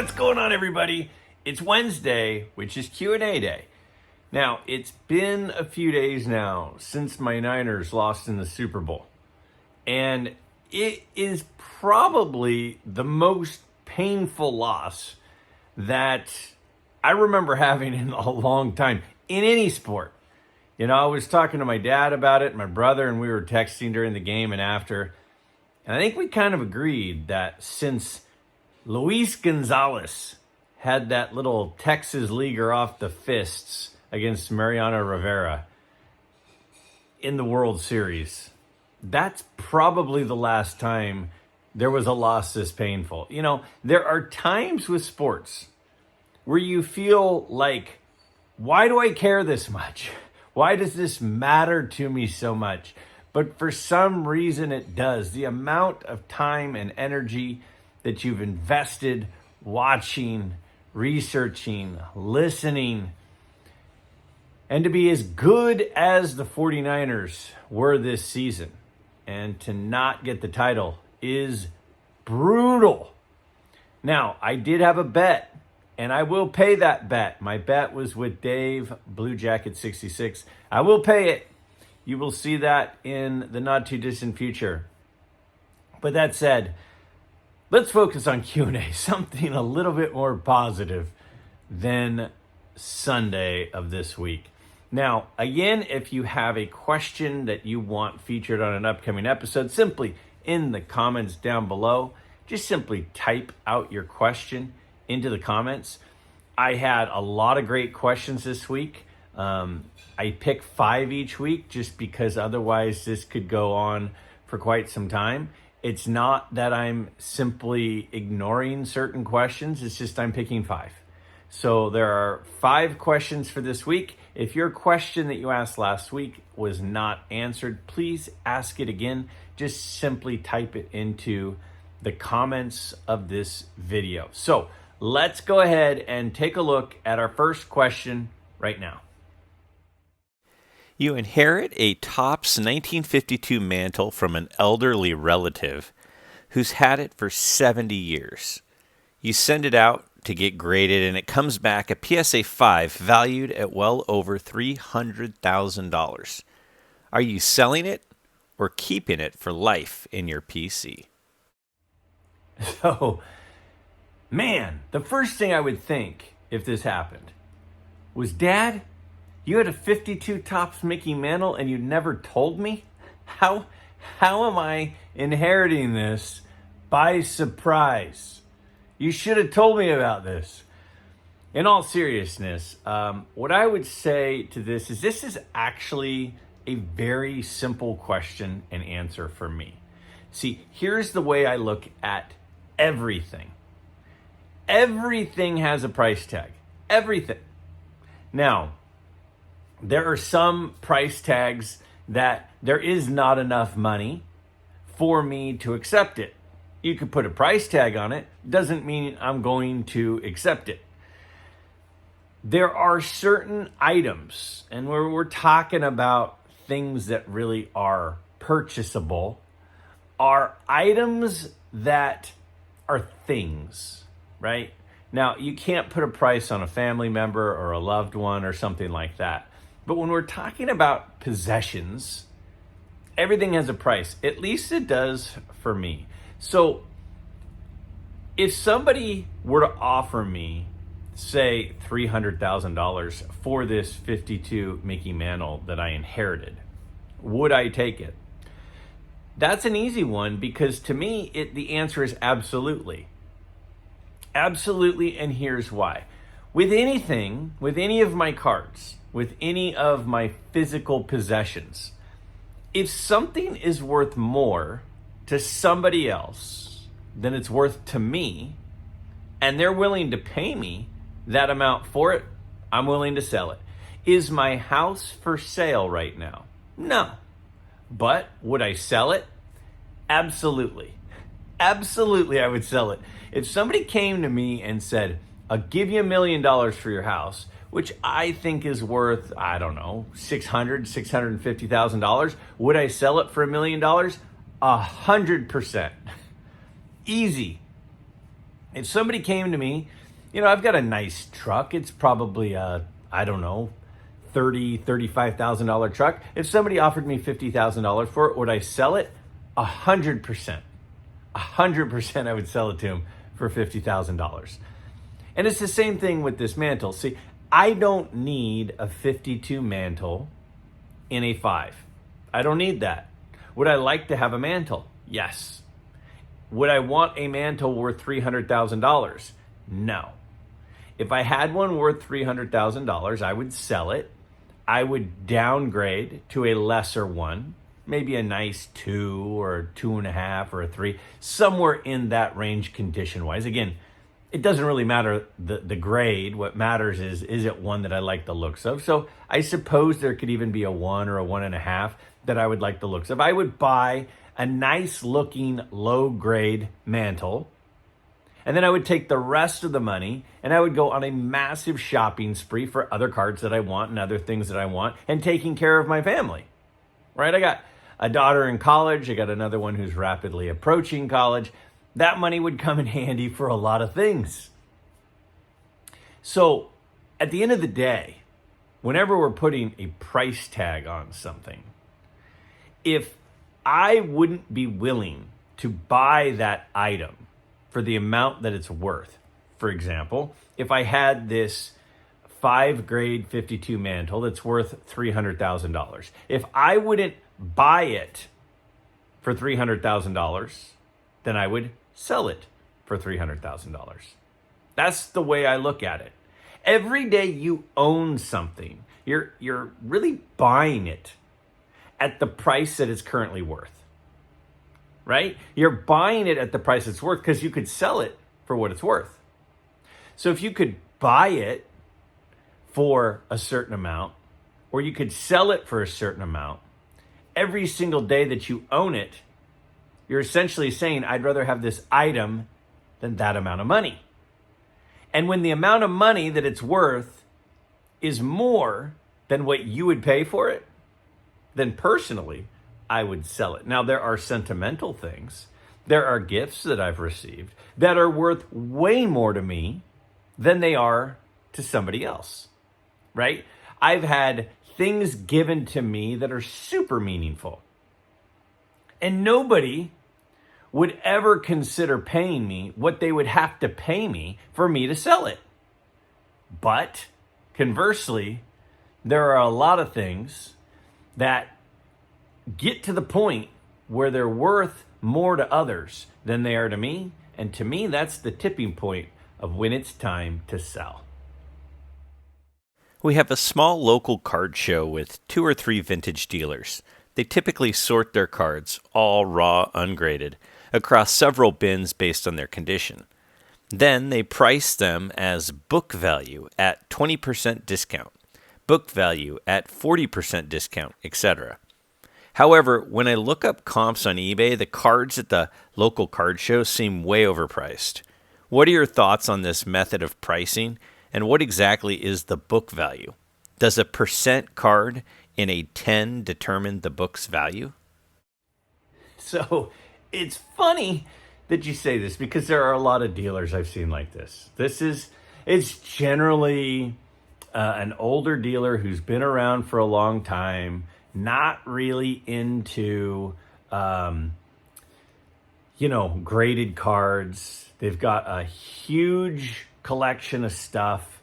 What's going on, everybody? It's Wednesday, which is Q&A day. Now, it's been a few days now since my Niners lost in the Super Bowl. And it is probably the most painful loss that I remember having in a long time in any sport. You know, I was talking to my dad about it, my brother, and we were texting during the game and after. And I think we kind of agreed that since Luis Gonzalez had that little Texas leaguer off the fists against Mariano Rivera in the World Series, that's probably the last time there was a loss this painful. You know, there are times with sports where you feel like, why do I care this much? Why does this matter to me so much? But for some reason it does. The amount of time and energy that you've invested watching, researching, listening, and to be as good as the 49ers were this season and to not get the title is brutal. Now, I did have a bet, and I will pay that bet. My bet was with Dave, Blue Jacket 66. I will pay it. You will see that in the not too distant future. But that said, let's focus on Q&A, something a little bit more positive than Sunday of this week. Now, again, if you have a question that you want featured on an upcoming episode, simply in the comments down below, just simply type out your question into the comments. I had a lot of great questions this week. I pick 5 each week just because otherwise this could go on for quite some time. It's not that I'm simply ignoring certain questions. It's just I'm picking 5. So there are 5 questions for this week. If your question that you asked last week was not answered, please ask it again. Just simply type it into the comments of this video. So let's go ahead and take a look at our first question right now. You inherit a Topps 1952 mantle from an elderly relative who's had it for 70 years. You send it out to get graded, and it comes back a PSA 5 valued at well over $300,000. Are you selling it or keeping it for life in your PC? So, man, the first thing I would think if this happened was, Dad, you had a 52 Topps Mickey Mantle and you never told me? How am I inheriting this by surprise? You should have told me about this. In all seriousness, what I would say to this is actually a very simple question and answer for me. See, here's the way I look at everything. Everything has a price tag. Everything. Now, there are some price tags that there is not enough money for me to accept it. You could put a price tag on it. Doesn't mean I'm going to accept it. There are certain items, and we're talking about things that really are purchasable, are items that are things, right? Now, you can't put a price on a family member or a loved one or something like that. But when we're talking about possessions, everything has a price. At least it does for me. So if somebody were to offer me, say, $300,000 for this 52 Mickey Mantle that I inherited, would I take it? That's an easy one because to me, the answer is absolutely. Absolutely, and here's why. With anything, with any of my cards, with any of my physical possessions, if something is worth more to somebody else than it's worth to me, and they're willing to pay me that amount for it, I'm willing to sell it. Is my house for sale right now? No. But would I sell it? Absolutely. Absolutely, I would sell it. If somebody came to me and said, I'll give you $1 million for your house, which I think is worth, I don't know, $650,000. Would I sell it for $1 million? 100%. Easy. If somebody came to me, I've got a nice truck. It's probably a, I don't know, $35,000 truck. If somebody offered me $50,000 for it, would I sell it? 100%. 100% I would sell it to him for $50,000. And it's the same thing with this mantle. See, I don't need a 52 mantle in a 5. I don't need that. Would I like to have a mantle? Yes. Would I want a mantle worth $300,000? No. If I had one worth $300,000, I would sell it. I would downgrade to a lesser one, maybe a nice 2 or 2.5 or a 3, somewhere in that range condition-wise. Again, it doesn't really matter the grade. What matters is it one that I like the looks of? So I suppose there could even be a 1 or a 1.5 that I would like the looks of. I would buy a nice looking low grade mantle, and then I would take the rest of the money and I would go on a massive shopping spree for other cards that I want and other things that I want, and taking care of my family, right? I got a daughter in college. I got another one who's rapidly approaching college. That money would come in handy for a lot of things. So at the end of the day, whenever we're putting a price tag on something, if I wouldn't be willing to buy that item for the amount that it's worth, for example, if I had this 5 grade 52 mantle that's worth $300,000, if I wouldn't buy it for $300,000, then I would sell it for $300,000. That's the way I look at it. Every day you own something, you're really buying it at the price that it's currently worth, right? You're buying it at the price it's worth because you could sell it for what it's worth. So if you could buy it for a certain amount, or you could sell it for a certain amount, every single day that you own it, you're essentially saying, I'd rather have this item than that amount of money. And when the amount of money that it's worth is more than what you would pay for it, then personally, I would sell it. Now, there are sentimental things. There are gifts that I've received that are worth way more to me than they are to somebody else, right? I've had things given to me that are super meaningful. And nobody would ever consider paying me what they would have to pay me for me to sell it. But conversely, there are a lot of things that get to the point where they're worth more to others than they are to me. And to me, that's the tipping point of when it's time to sell. We have a small local card show with 2 or 3 vintage dealers. They typically sort their cards, all raw, ungraded, across several bins based on their condition. Then they price them as book value at 20% discount, book value at 40% discount, etc. However, when I look up comps on eBay, the cards at the local card show seem way overpriced. What are your thoughts on this method of pricing, and what exactly is the book value? Does a percent card in a 10 determine the book's value? So it's funny that you say this, because there are a lot of dealers I've seen like this. It's generally an older dealer who's been around for a long time, not really into, graded cards. They've got a huge collection of stuff,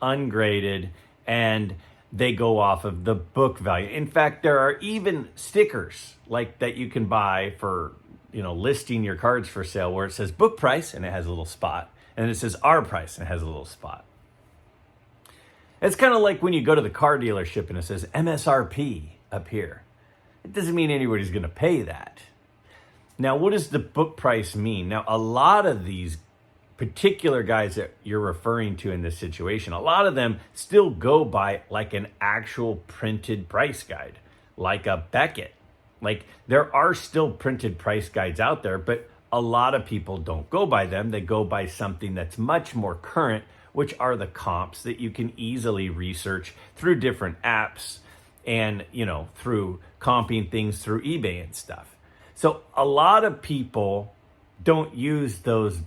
ungraded, and they go off of the book value. In fact, there are even stickers like that you can buy for, listing your cards for sale, where it says book price and it has a little spot, and it says our price and it has a little spot. It's kind of like when you go to the car dealership and it says MSRP up here. It doesn't mean anybody's going to pay that. Now, what does the book price mean? Now, a lot of these particular guys that you're referring to in this situation, a lot of them still go by like an actual printed price guide, like a Beckett. Like, there are still printed price guides out there, but a lot of people don't go by them. They go by something that's much more current, which are the comps that you can easily research through different apps and, through comping things through eBay and stuff. So a lot of people don't use those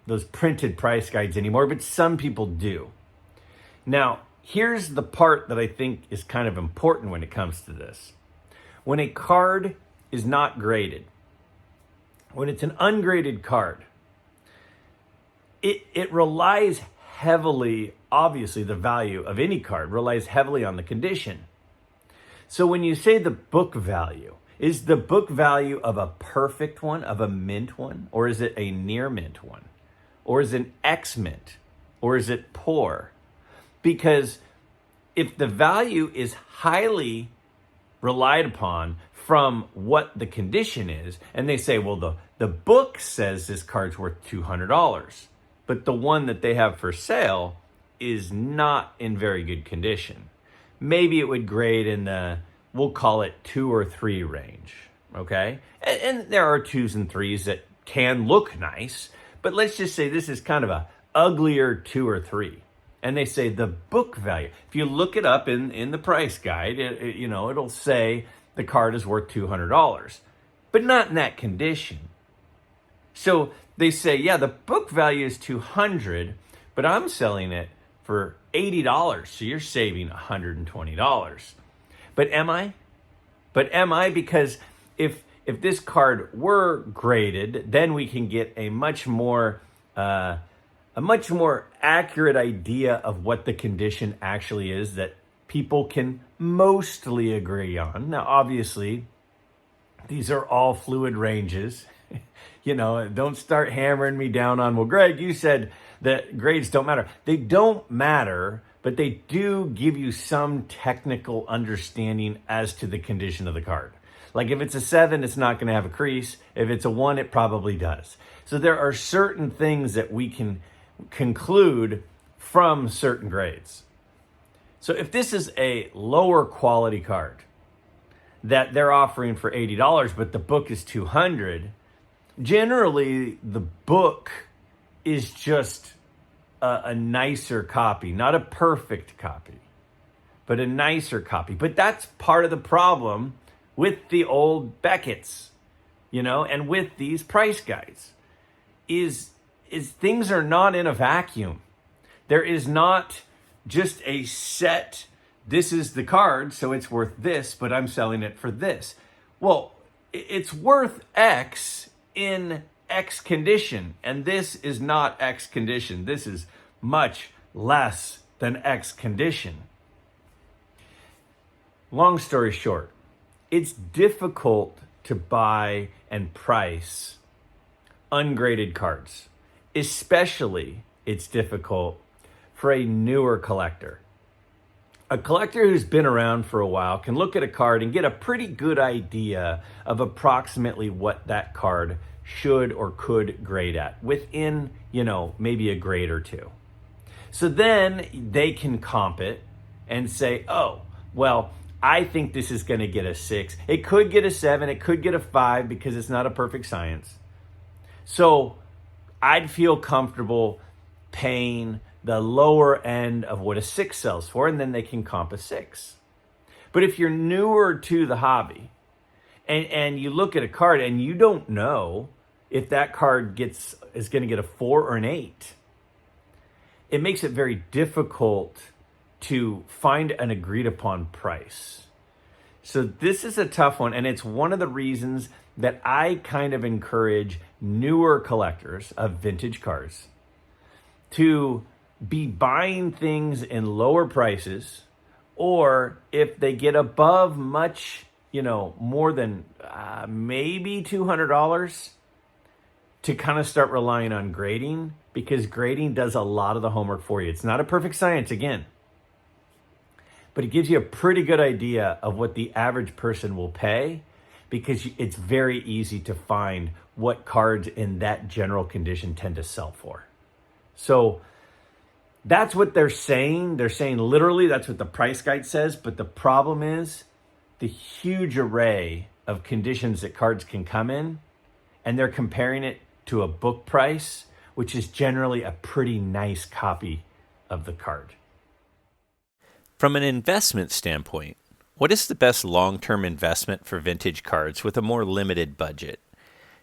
those printed price guides anymore, but some people do. Now, here's the part that I think is kind of important when it comes to this. When a card is not graded, when it's an ungraded card, it relies heavily, obviously the value of any card relies heavily on the condition. So when you say the book value, is the book value of a perfect one, of a mint one, or is it a near mint one? Or is it an X mint? Or is it poor? Because if the value is highly relied upon from what the condition is, and they say, well, the book says this card's worth $200, but the one that they have for sale is not in very good condition. Maybe it would grade in the, we'll call it 2 or 3 range, okay? And there are 2s and 3s that can look nice, but let's just say this is kind of a uglier 2 or 3. And they say the book value, if you look it up in the price guide, it'll say the card is worth $200, but not in that condition. So they say, yeah, the book value is $200, but I'm selling it for $80, so you're saving $120. But am I? Because if this card were graded, then we can get a much more accurate idea of what the condition actually is that people can mostly agree on. Now, obviously, these are all fluid ranges. Don't start hammering me down on, well, Greg, you said that grades don't matter. They don't matter, but they do give you some technical understanding as to the condition of the card. Like if it's a 7, it's not going to have a crease. If it's a 1, it probably does. So there are certain things that we can conclude from certain grades. So if this is a lower quality card that they're offering for $80, but the book is $200, generally the book is just a nicer copy, not a perfect copy, but a nicer copy. But that's part of the problem with the old Beckett's, and with these price guides is things are not in a vacuum. There is not just a set, this is the card, so it's worth this, but I'm selling it for this. Well, it's worth X in X condition, and this is not X condition. This is much less than X condition. Long story short, it's difficult to buy and price ungraded cards. Especially, it's difficult for a newer collector. A collector who's been around for a while can look at a card and get a pretty good idea of approximately what that card should or could grade at within, maybe a grade or 2. So then they can comp it and say, oh, well, I think this is going to get a 6. It could get a 7. It could get a 5 because it's not a perfect science. So I'd feel comfortable paying the lower end of what a 6 sells for, and then they can comp a 6. But if you're newer to the hobby and you look at a card and you don't know if that card is going to get a 4 or an 8, it makes it very difficult to find an agreed upon price. So this is a tough one, and it's one of the reasons that I kind of encourage newer collectors of vintage cards to be buying things in lower prices, or if they get above much, more than maybe $200, to kind of start relying on grading, because grading does a lot of the homework for you. It's not a perfect science, again, but it gives you a pretty good idea of what the average person will pay, because it's very easy to find what cards in that general condition tend to sell for. So that's what they're saying. They're saying literally that's what the price guide says, but the problem is the huge array of conditions that cards can come in, and they're comparing it to a book price, which is generally a pretty nice copy of the card. From an investment standpoint, what is the best long-term investment for vintage cards with a more limited budget?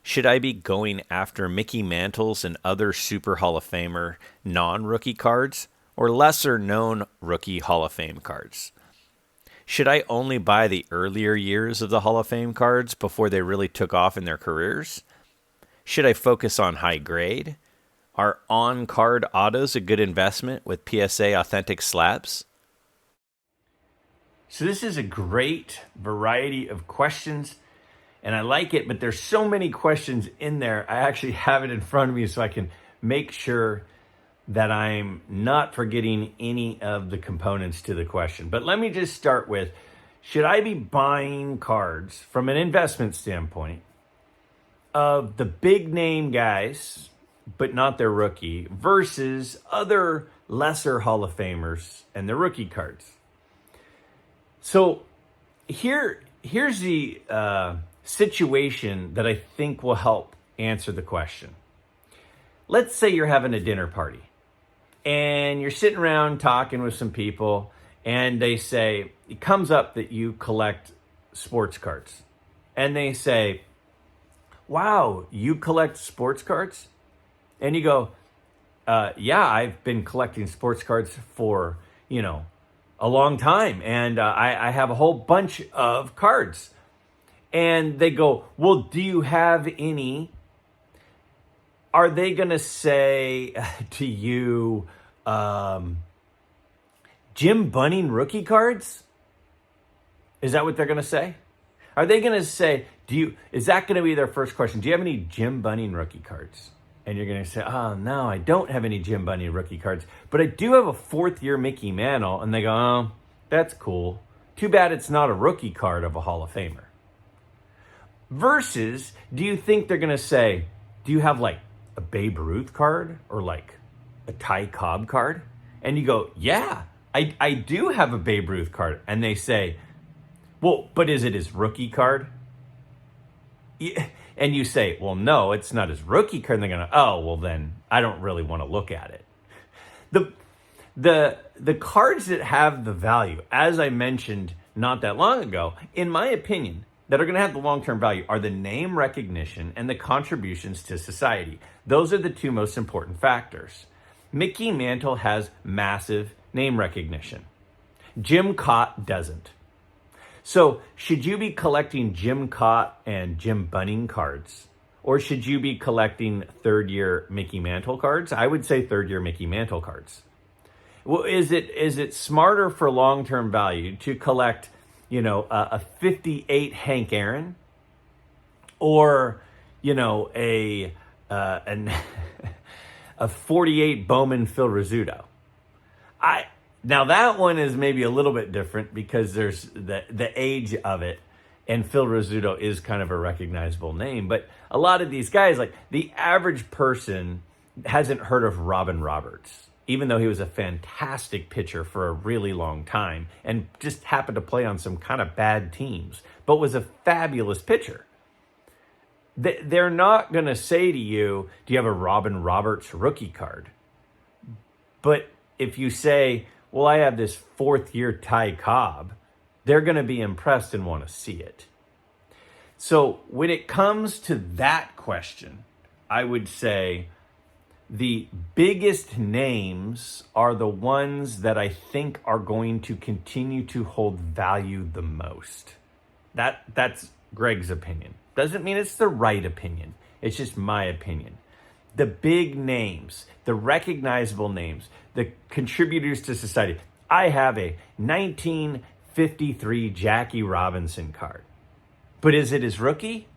Should I be going after Mickey Mantles and other Super Hall of Famer non-rookie cards, or lesser known rookie Hall of Fame cards? Should I only buy the earlier years of the Hall of Fame cards before they really took off in their careers? Should I focus on high grade? Are on-card autos a good investment with PSA authentic slabs? So this is a great variety of questions, and I like it, but there's so many questions in there. I actually have it in front of me so I can make sure that I'm not forgetting any of the components to the question. But let me just start with, should I be buying cards from an investment standpoint of the big name guys, but not their rookie, versus other lesser Hall of Famers and their rookie cards? So here's the situation that I think will help answer the question. Let's say you're having a dinner party and you're sitting around talking with some people, and they say, it comes up that you collect sports cards. And they say, wow, you collect sports cards? And you go, yeah, I've been collecting sports cards for, a long time. And I have a whole bunch of cards. And they go, well, do you have any? Are they going to say to you, Jim Bunning rookie cards? Is that what they're going to say? Are they going to say, is that going to be their first question? Do you have any Jim Bunning rookie cards? And you're going to say, oh, no, I don't have any Jim Bunning rookie cards, but I do have a fourth-year Mickey Mantle. And they go, oh, that's cool. Too bad it's not a rookie card of a Hall of Famer. Versus, do you think they're going to say, do you have like a Babe Ruth card or like a Ty Cobb card? And you go, yeah, I do have a Babe Ruth card. And they say, well, but is it his rookie card? Yeah. And you say, well, no, it's not his rookie card. And they're going to, oh, well, then I don't really want to look at it. The cards that have the value, as I mentioned not that long ago, in my opinion, that are going to have the long-term value are the name recognition and the contributions to society. Those are the two most important factors. Mickey Mantle has massive name recognition. Jim Cott doesn't. So should you be collecting Jim Cott and Jim Bunning cards? Or should you be collecting third-year Mickey Mantle cards? I would say third-year Mickey Mantle cards. Well, is it smarter for long-term value to collect, a 58 Hank Aaron, or a 48 Bowman Phil Rizzuto? Now that one is maybe a little bit different because there's the age of it, and Phil Rizzuto is kind of a recognizable name. But a lot of these guys, like the average person, hasn't heard of Robin Roberts, even though he was a fantastic pitcher for a really long time and just happened to play on some kind of bad teams, but was a fabulous pitcher. They're not going to say to you, do you have a Robin Roberts rookie card? But if you say, well, I have this fourth-year Ty Cobb, they're going to be impressed and want to see it. So when it comes to that question, I would say the biggest names are the ones that I think are going to continue to hold value the most. That's Greg's opinion. Doesn't mean it's the right opinion. It's just my opinion. The big names, the recognizable names, the contributors to society. I have a 1953 Jackie Robinson card. But is it his rookie?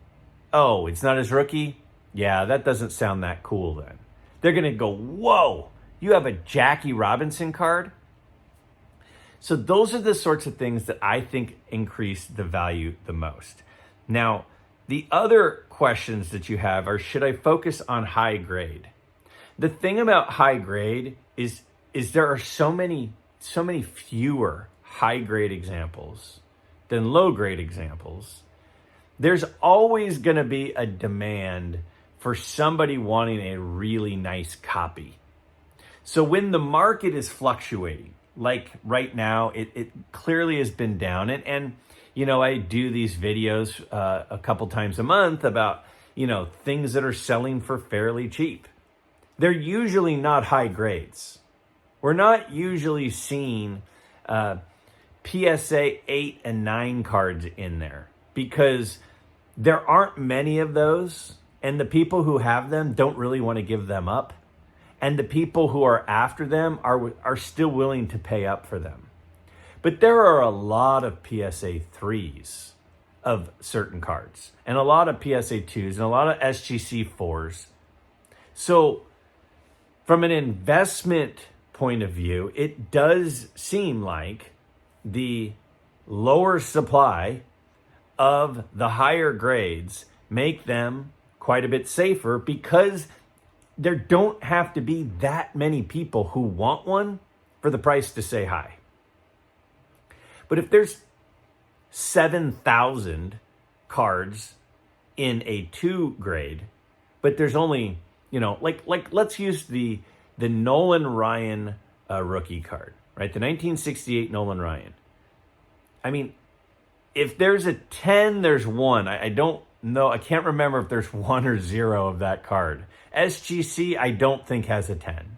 Oh, it's not his rookie? Yeah, that doesn't sound that cool then. They're going to go, whoa, you have a Jackie Robinson card? So those are the sorts of things that I think increase the value the most. Now, the other questions that you have are, should I focus on high grade? The thing about high grade is there are so many fewer high grade examples than low grade examples. There's always going to be a demand for somebody wanting a really nice copy. So when the market is fluctuating, like right now, it clearly has been down. And I do these videos a couple times a month about, things that are selling for fairly cheap. They're usually not high grades. We're not usually seeing PSA 8 and 9 cards in there because there aren't many of those, and the people who have them don't really want to give them up, and the people who are after them are still willing to pay up for them. But there are a lot of PSA 3s of certain cards, and a lot of PSA 2s, and a lot of SGC 4s. So from an investment point of view, it does seem like the lower supply of the higher grades make them quite a bit safer because there don't have to be that many people who want one for the price to say hi. But if there's 7,000 cards in a 2 grade, but there's only, like let's use the Nolan Ryan rookie card, right? The 1968 Nolan Ryan. I mean, if there's a 10, there's 1. I don't know. I can't remember if there's 1 or 0 of that card. SGC, I don't think has a 10.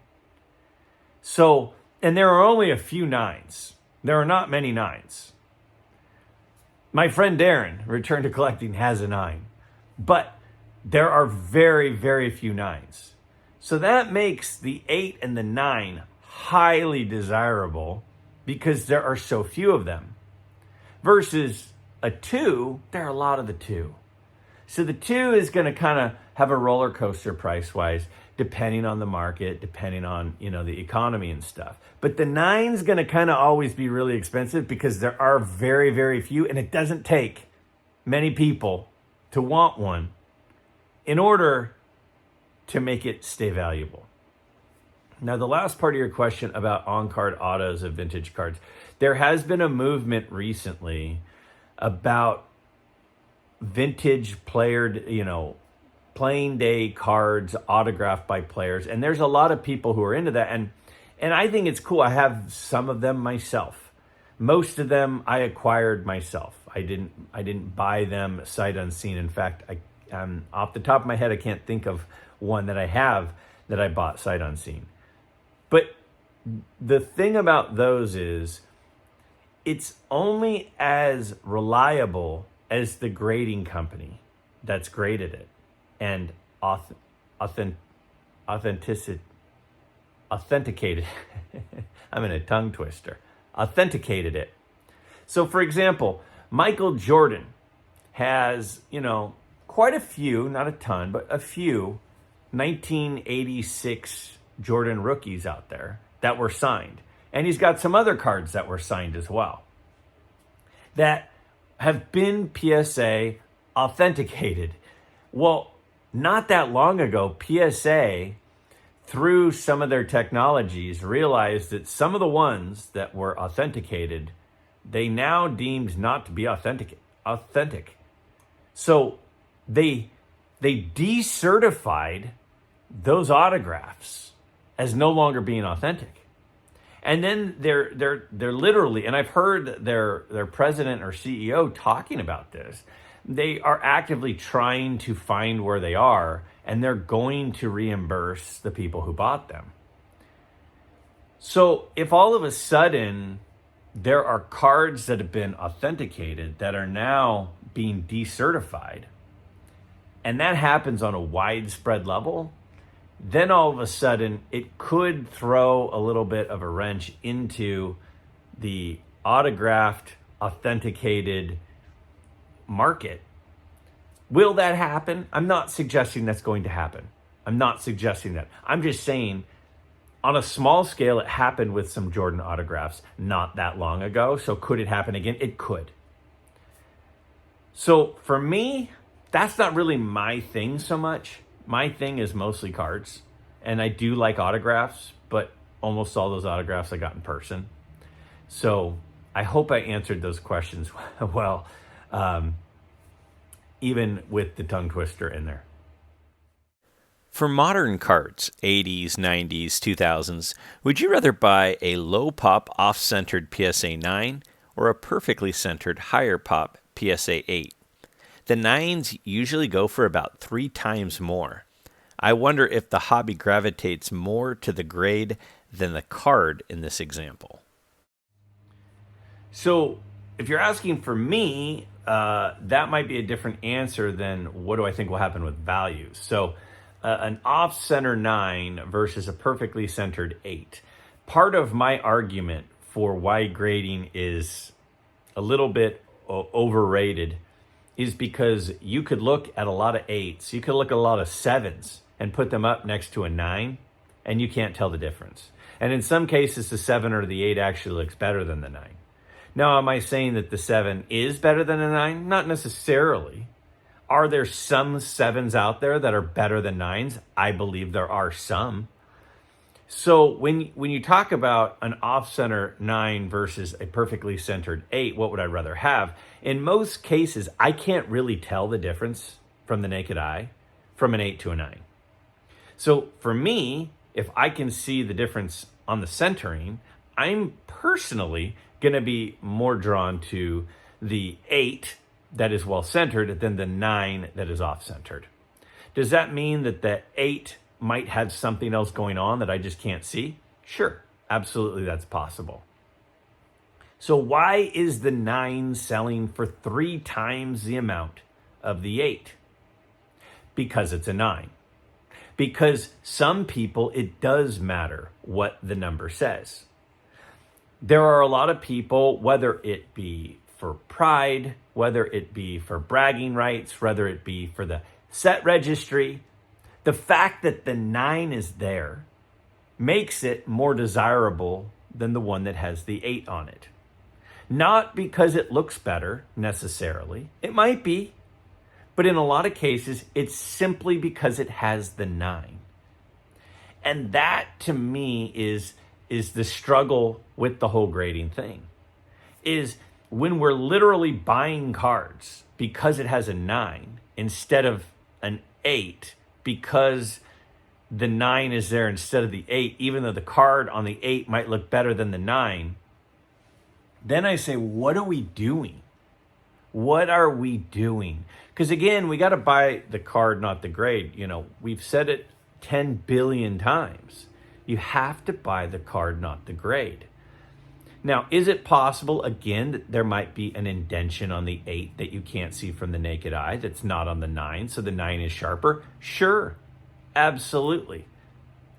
So, and there are only a few 9s. There are not many 9s. My friend Darren, Return to Collecting, has a 9. But there are very, very few 9s. So that makes the 8 and the 9 highly desirable because there are so few of them. Versus a 2, there are a lot of the 2. So the 2 is going to kind of have a roller coaster price-wise, depending on the market, depending on, the economy and stuff. But the 9's going to kind of always be really expensive because there are very, very few, and it doesn't take many people to want one in order to make it stay valuable. Now, the last part of your question about on-card autos of vintage cards, there has been a movement recently about vintage playing day cards autographed by players, and there's a lot of people who are into that, and I think it's cool. I have some of them myself. Most of them I acquired myself. I didn't buy them sight unseen. In fact, off the top of my head, I can't think of one that I have that I bought sight unseen. But the thing about those is it's only as reliable as the grading company that's graded it and authenticated. I'm in a tongue twister. Authenticated it. So, for example, Michael Jordan has, quite a few, not a ton, but a few 1986 Jordan rookies out there that were signed. And he's got some other cards that were signed as well that have been PSA authenticated. Well, not that long ago, PSA, through some of their technologies, realized that some of the ones that were authenticated, they now deemed not to be authentic. So they decertified those autographs as no longer being authentic. And then they're literally, and I've heard their president or CEO talking about this, they are actively trying to find where they are, and they're going to reimburse the people who bought them. So if all of a sudden there are cards that have been authenticated that are now being decertified, and that happens on a widespread level, then all of a sudden it could throw a little bit of a wrench into the autographed, authenticated market. Will that happen? I'm not suggesting that's going to happen. I'm not suggesting that. I'm just saying on a small scale, it happened with some Jordan autographs not that long ago. So could it happen again? It could. So for me, that's not really my thing so much. My thing is mostly cards, and I do like autographs, but almost all those autographs I got in person. So I hope I answered those questions well, even with the tongue twister in there. For modern cards, 80s, 90s, 2000s, would you rather buy a low pop off-centered PSA 9 or a perfectly centered higher pop PSA 8? The 9s usually go for about 3 times more. I wonder if the hobby gravitates more to the grade than the card in this example. So if you're asking for me, that might be a different answer than what do I think will happen with values. So an off-center 9 versus a perfectly centered 8. Part of my argument for why grading is a little bit overrated is because you could look at a lot of 8s, you could look at a lot of 7s and put them up next to a 9, and you can't tell the difference. And in some cases, the 7 or the 8 actually looks better than the 9. Now, am I saying that the 7 is better than a 9? Not necessarily. Are there some 7s out there that are better than 9s? I believe there are some. So when you talk about an off-center 9 versus a perfectly centered 8, what would I rather have? In most cases, I can't really tell the difference from the naked eye from an 8 to a 9. So for me, if I can see the difference on the centering, I'm personally going to be more drawn to the 8 that is well-centered than the 9 that is off-centered. Does that mean that the 8 might have something else going on that I just can't see? Sure, absolutely, that's possible. So why is the 9 selling for 3 times the amount of the 8? Because it's a 9. Because some people, it does matter what the number says. There are a lot of people, whether it be for pride, whether it be for bragging rights, whether it be for the set registry, the fact that the 9 is there makes it more desirable than the one that has the 8 on it. Not because it looks better necessarily. It might be. But in a lot of cases, it's simply because it has the 9. And that, to me, is the struggle with the whole grading thing. Is when we're literally buying cards because it has a 9 instead of an 8, because the 9 is there instead of the 8, even though the card on the 8 might look better than the 9, then I say, what are we doing? What are we doing? Because again, we got to buy the card, not the grade. You know, we've said it 10 billion times. You have to buy the card, not the grade. Now, is it possible, again, that there might be an indentation on the 8 that you can't see from the naked eye that's not on the 9, so the 9 is sharper? Sure, absolutely.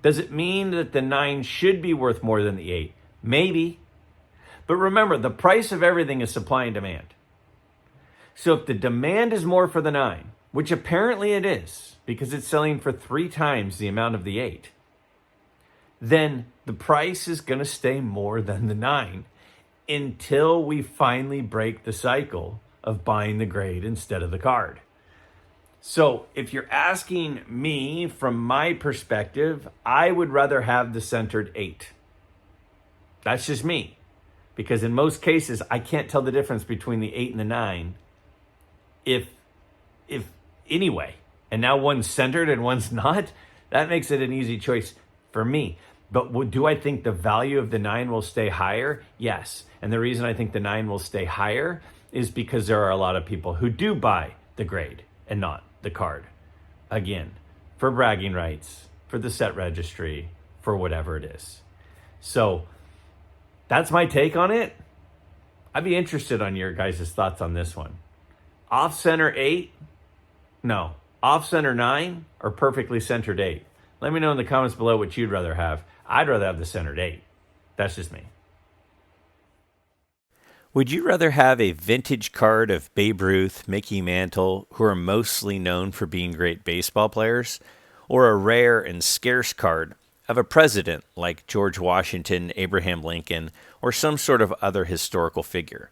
Does it mean that the 9 should be worth more than the 8? Maybe. But remember, the price of everything is supply and demand. So if the demand is more for the 9, which apparently it is, because it's selling for 3 times the amount of the 8, then the price is going to stay more than the 9 until we finally break the cycle of buying the grade instead of the card. So if you're asking me from my perspective, I would rather have the centered 8. That's just me. Because in most cases, I can't tell the difference between the 8 and the 9 if anyway, and now one's centered and one's not, that makes it an easy choice for me. But do I think the value of the 9 will stay higher? Yes. And the reason I think the 9 will stay higher is because there are a lot of people who do buy the grade and not the card. Again, for bragging rights, for the set registry, for whatever it is. So that's my take on it. I'd be interested on your guys' thoughts on this one. Off-center 8? No. Off-center 9 or perfectly centered 8? Let me know in the comments below what you'd rather have. I'd rather have the centered 8. That's just me. Would you rather have a vintage card of Babe Ruth, Mickey Mantle, who are mostly known for being great baseball players, or a rare and scarce card of a president like George Washington, Abraham Lincoln, or some sort of other historical figure?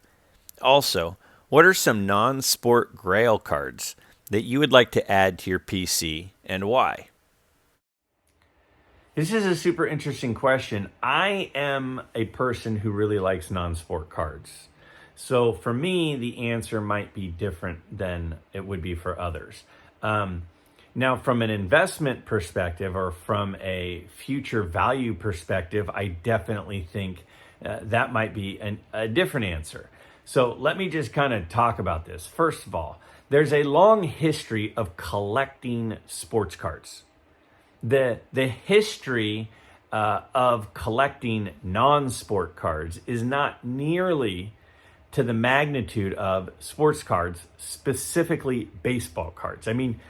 Also, what are some non-sport Grail cards that you would like to add to your PC and why? This is a super interesting question. I am a person who really likes non-sport cards. So for me, the answer might be different than it would be for others. Now, from an investment perspective or from a future value perspective, I definitely think that might be a different answer. So let me just kind of talk about this. First of all, there's a long history of collecting sports cards. The history of collecting non-sport cards is not nearly to the magnitude of sports cards, specifically baseball cards. I mean,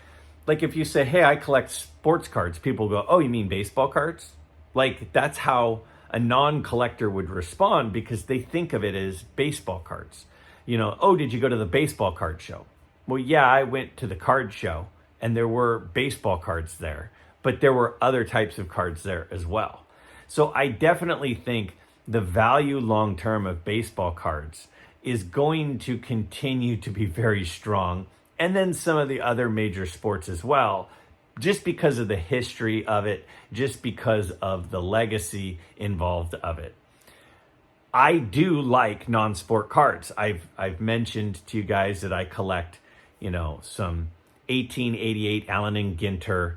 like if you say, hey, I collect sports cards, people go, oh, you mean baseball cards? Like that's how a non-collector would respond, because they think of it as baseball cards. You know, oh, did you go to the baseball card show? Well, yeah, I went to the card show and there were baseball cards there, but there were other types of cards there as well. So I definitely think the value long-term of baseball cards is going to continue to be very strong. And then some of the other major sports as well, just because of the history of it, just because of the legacy involved of it. I do like non-sport cards. I've mentioned to you guys that I collect, some 1888 Allen and Ginter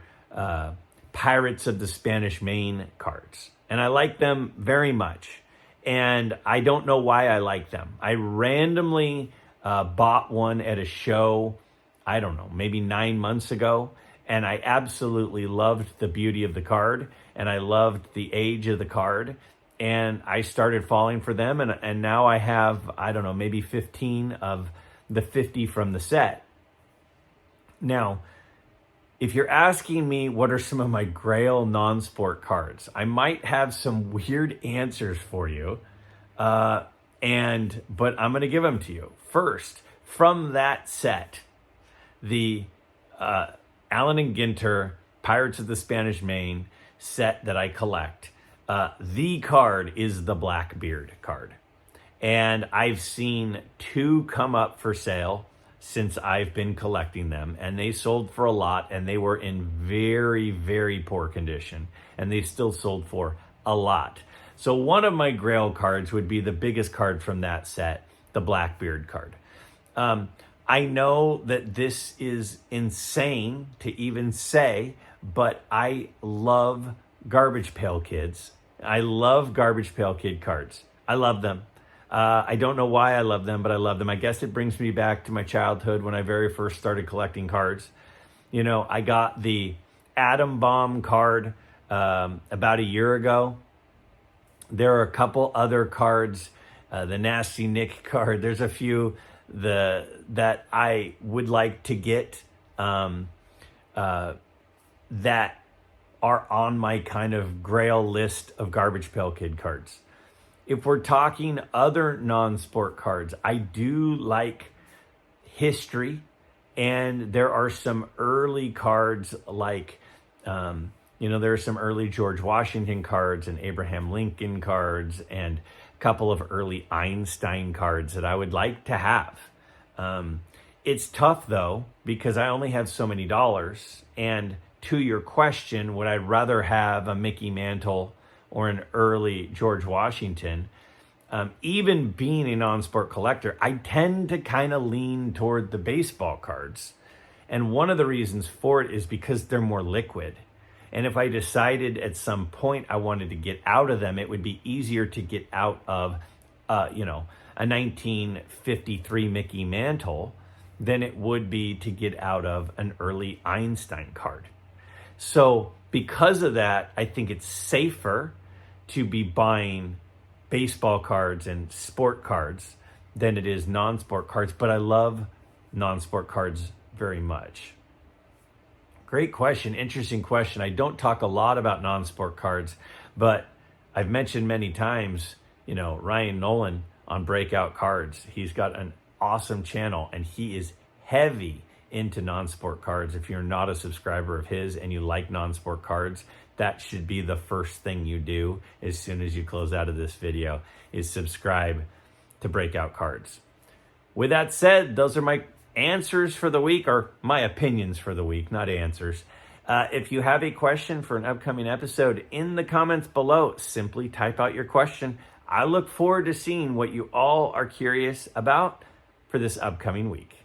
Pirates of the Spanish Main cards. And I like them very much. And I don't know why I like them. I randomly bought one at a show, I don't know, maybe 9 months ago. And I absolutely loved the beauty of the card. And I loved the age of the card. And I started falling for them. And now I have, I don't know, maybe 15 of the 50 from the set. Now, if you're asking me what are some of my Grail non-sport cards, I might have some weird answers for you, but I'm going to give them to you. First, from that set, the Allen and Ginter Pirates of the Spanish Main set that I collect, the card is the Blackbeard card. And I've seen 2 come up for sale since I've been collecting them, and they sold for a lot, and they were in very, very poor condition, and they still sold for a lot. So one of my Grail cards would be the biggest card from that set, the Blackbeard card. I know that this is insane to even say, but I love Garbage Pail Kids. I love Garbage Pail Kid cards. I love them. I don't know why I love them, but I love them. I guess it brings me back to my childhood when I very first started collecting cards. I got the Atom Bomb card about a year ago. There are a couple other cards, the Nasty Nick card. There's a few that I would like to get that are on my kind of Grail list of Garbage Pail Kid cards. If we're talking other non-sport cards, I do like history, and there are some early cards like, there are some early George Washington cards and Abraham Lincoln cards and a couple of early Einstein cards that I would like to have. It's tough though, because I only have so many dollars. And to your question, would I rather have a Mickey Mantle or an early George Washington? Even being a non-sport collector, I tend to kind of lean toward the baseball cards. And one of the reasons for it is because they're more liquid. And if I decided at some point I wanted to get out of them, it would be easier to get out of, a 1953 Mickey Mantle than it would be to get out of an early Einstein card. So because of that, I think it's safer to be buying baseball cards and sport cards than it is non-sport cards. But I love non-sport cards very much. Great question. Interesting question. I don't talk a lot about non-sport cards, but I've mentioned many times, Ryan Nolan on Breakout Cards. He's got an awesome channel, and he is heavy into non-sport cards. If you're not a subscriber of his and you like non-sport cards, that should be the first thing you do as soon as you close out of this video, is subscribe to Breakout Cards. With that said, those are my answers for the week, or my opinions for the week, not answers. If you have a question for an upcoming episode, in the comments below, simply type out your question. I look forward to seeing what you all are curious about for this upcoming week.